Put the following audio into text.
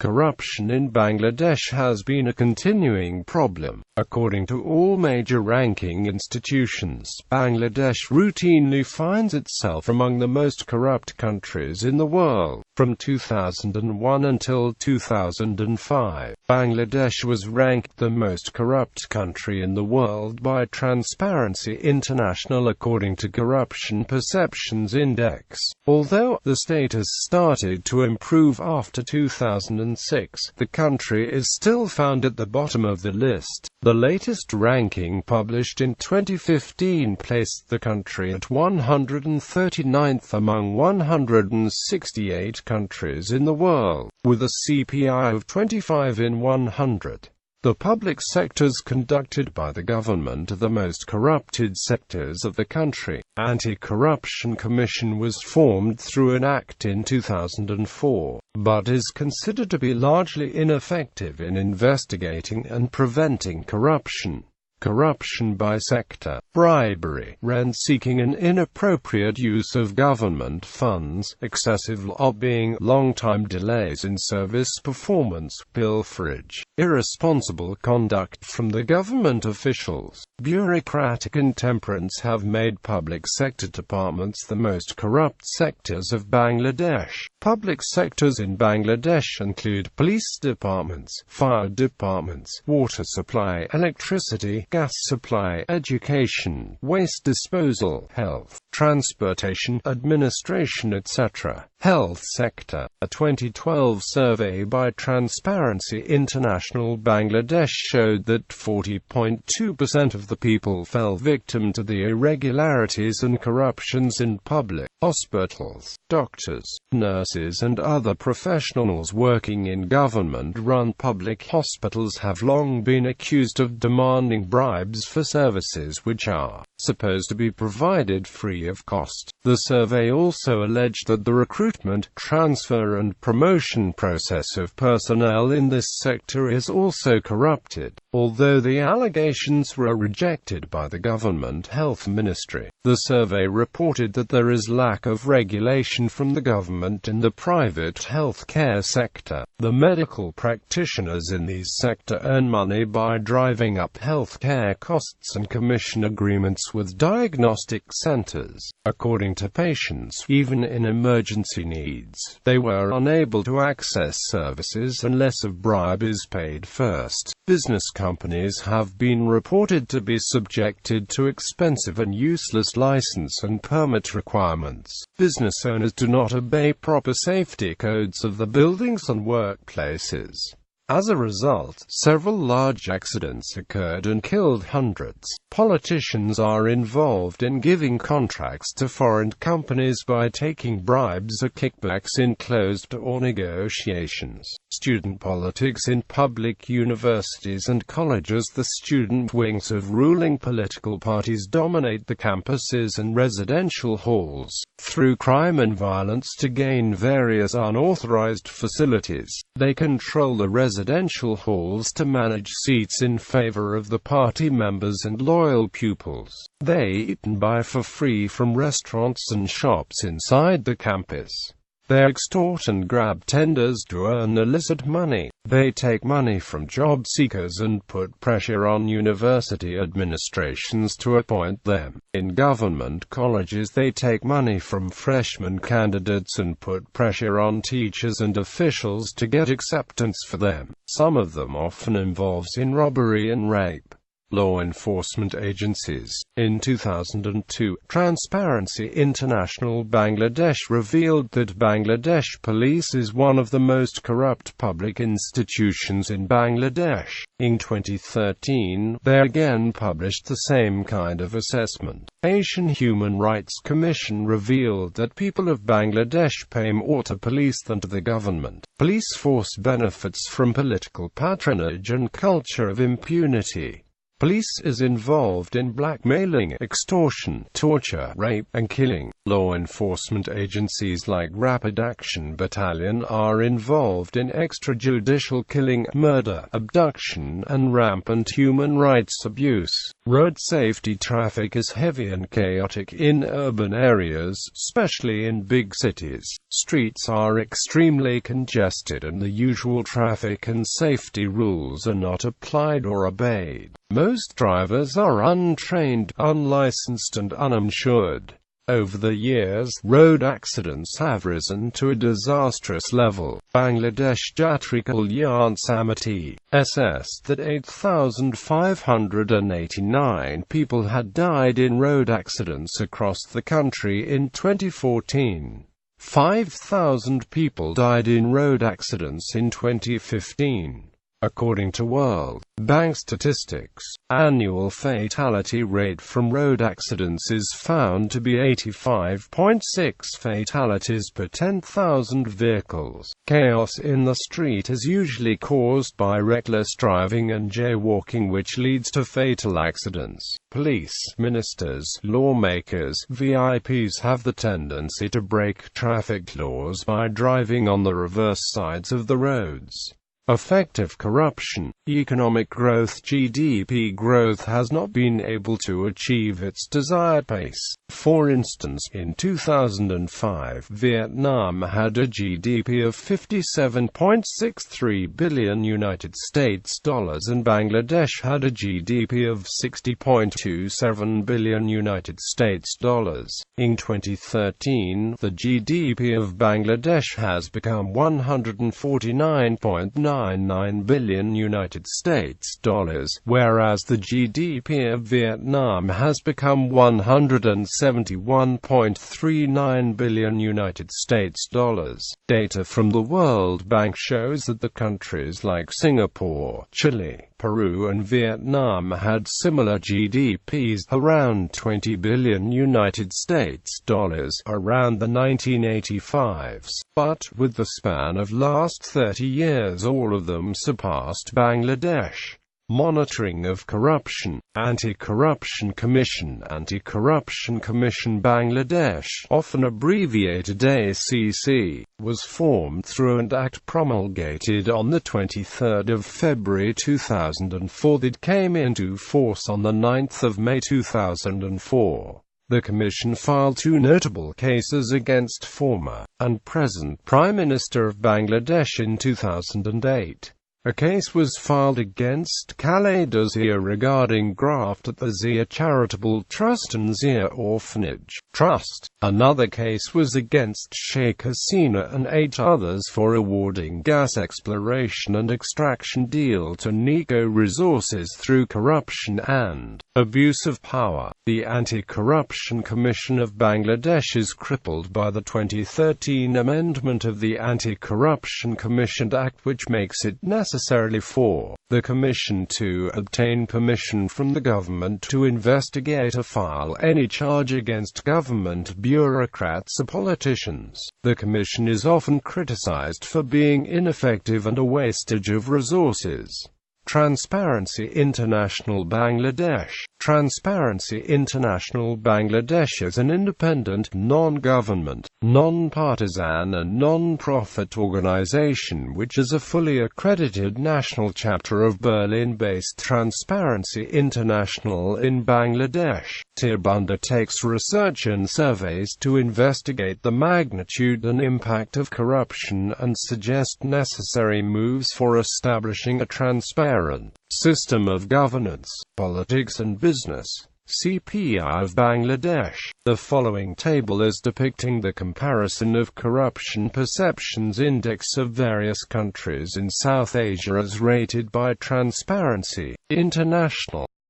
Corruption in Bangladesh has been a continuing problem. According to all major ranking institutions, Bangladesh routinely finds itself among the most corrupt countries in the world. From 2001 until 2005, Bangladesh was ranked the most corrupt country in the world by Transparency International according to Corruption Perceptions Index. Although the status started to improve after 2006, the country is still found at the bottom of the list. The latest ranking, published in 2015, placed the country at 139th among 168 countries in the world, with a CPI of 25 in 100. The public sectors conducted by the government are the most corrupted sectors of the country. Anti-Corruption Commission was formed through an act in 2004, but is considered to be largely ineffective in investigating and preventing corruption. Corruption by sector: bribery, rent-seeking and inappropriate use of government funds, excessive lobbying, long-time delays in service performance, pilferage, irresponsible conduct from the government officials, bureaucratic intemperance have made public sector departments the most corrupt sectors of Bangladesh. Public sectors in Bangladesh include police departments, fire departments, water supply, electricity, gas supply, education, waste disposal, health, transportation, administration, etc. Health sector. A 2012 survey by Transparency International Bangladesh showed that 40.2% of the people fell victim to the irregularities and corruptions in public hospitals. Doctors, nurses and other professionals working in government-run public hospitals have long been accused of demanding bribes for services which are supposed to be provided free of cost. The survey also alleged that the recruitment, transfer and promotion process of personnel in this sector is also corrupted. Although the allegations were rejected by the government health ministry, the survey reported that there is lack of regulation from the government in the private healthcare sector. The medical practitioners in these sector earn money by driving up healthcare costs and commission agreements with diagnostic centers. According to patients, even in emergency needs, they were unable to access services unless a bribe is paid first. Business companies have been reported to be subjected to expensive and useless license and permit requirements. Business owners do not obey proper safety codes of the buildings and workplaces. As a result, several large accidents occurred and killed hundreds. Politicians are involved in giving contracts to foreign companies by taking bribes or kickbacks in closed-door negotiations. Student politics in public universities and colleges. The student wings of ruling political parties dominate the campuses and residential halls, through crime and violence to gain various unauthorized facilities. They control the residential halls to manage seats in favor of the party members and loyal pupils. They eat and buy for free from restaurants and shops inside the campus. They extort and grab tenders to earn illicit money. They take money from job seekers and put pressure on university administrations to appoint them. In government colleges, they take money from freshman candidates and put pressure on teachers and officials to get acceptance for them. Some of them often involves in robbery and rape. Law enforcement agencies. In 2002, Transparency International Bangladesh revealed that Bangladesh Police is one of the most corrupt public institutions in Bangladesh. In 2013, they again published the same kind of assessment. Asian Human Rights Commission revealed that people of Bangladesh pay more to police than to the government. Police force benefits from political patronage and culture of impunity. Police is involved in blackmailing, extortion, torture, rape, and killing. Law enforcement agencies like Rapid Action Battalion are involved in extrajudicial killing, murder, abduction, and rampant human rights abuse. Road safety. Traffic is heavy and chaotic in urban areas, especially in big cities. Streets are extremely congested and the usual traffic and safety rules are not applied or obeyed. Most drivers are untrained, unlicensed and uninsured. Over the years, road accidents have risen to a disastrous level. Bangladesh Jatri Kalyan Samiti assessed that 8,589 people had died in road accidents across the country in 2014. 5,000 people died in road accidents in 2015. According to World Bank statistics, annual fatality rate from road accidents is found to be 85.6 fatalities per 10,000 vehicles. Chaos in the street is usually caused by reckless driving and jaywalking, which leads to fatal accidents. Police, ministers, lawmakers, VIPs have the tendency to break traffic laws by driving on the reverse sides of the roads. Effective corruption. Economic growth. GDP growth has not been able to achieve its desired pace. For instance, in 2005, Vietnam had a GDP of $57.63 billion United States dollars and Bangladesh had a GDP of $60.27 billion United States dollars. In 2013, the GDP of Bangladesh has become $149.99 billion United States dollars, whereas the GDP of Vietnam has become $171.39 billion United States dollars. Data from the World Bank shows that the countries like Singapore, Chile, Peru and Vietnam had similar GDPs, around $20 billion United States dollars, around the 1985s, but, with the span of last 30 years all of them surpassed Bangladesh. Monitoring of corruption. Anti-Corruption Commission. Anti-Corruption Commission Bangladesh, often abbreviated ACC, was formed through an act promulgated on the 23rd of February 2004 that came into force on the 9th of May 2004. The Commission filed two notable cases against former and present Prime Minister of Bangladesh in 2008. A case was filed against Khaleda Zia regarding graft at the Zia Charitable Trust and Zia Orphanage Trust. Another case was against Sheikh Hasina and 8 others for awarding gas exploration and extraction deal to Nico Resources through corruption and abuse of power. The Anti-Corruption Commission of Bangladesh is crippled by the 2013 amendment of the Anti-Corruption Commission Act, which makes it necessarily for the Commission to obtain permission from the government to investigate or file any charge against government bureaucrats or politicians. The Commission is often criticized for being ineffective and a wastage of resources. Transparency International Bangladesh. Transparency International Bangladesh is an independent, non-government, non-partisan and non-profit organization which is a fully accredited national chapter of Berlin-based Transparency International in Bangladesh. TIB undertakes research and surveys to investigate the magnitude and impact of corruption and suggest necessary moves for establishing a transparent system of governance, politics and business. CPI of Bangladesh. The following table is depicting the comparison of corruption perceptions index of various countries in South Asia as rated by Transparency International.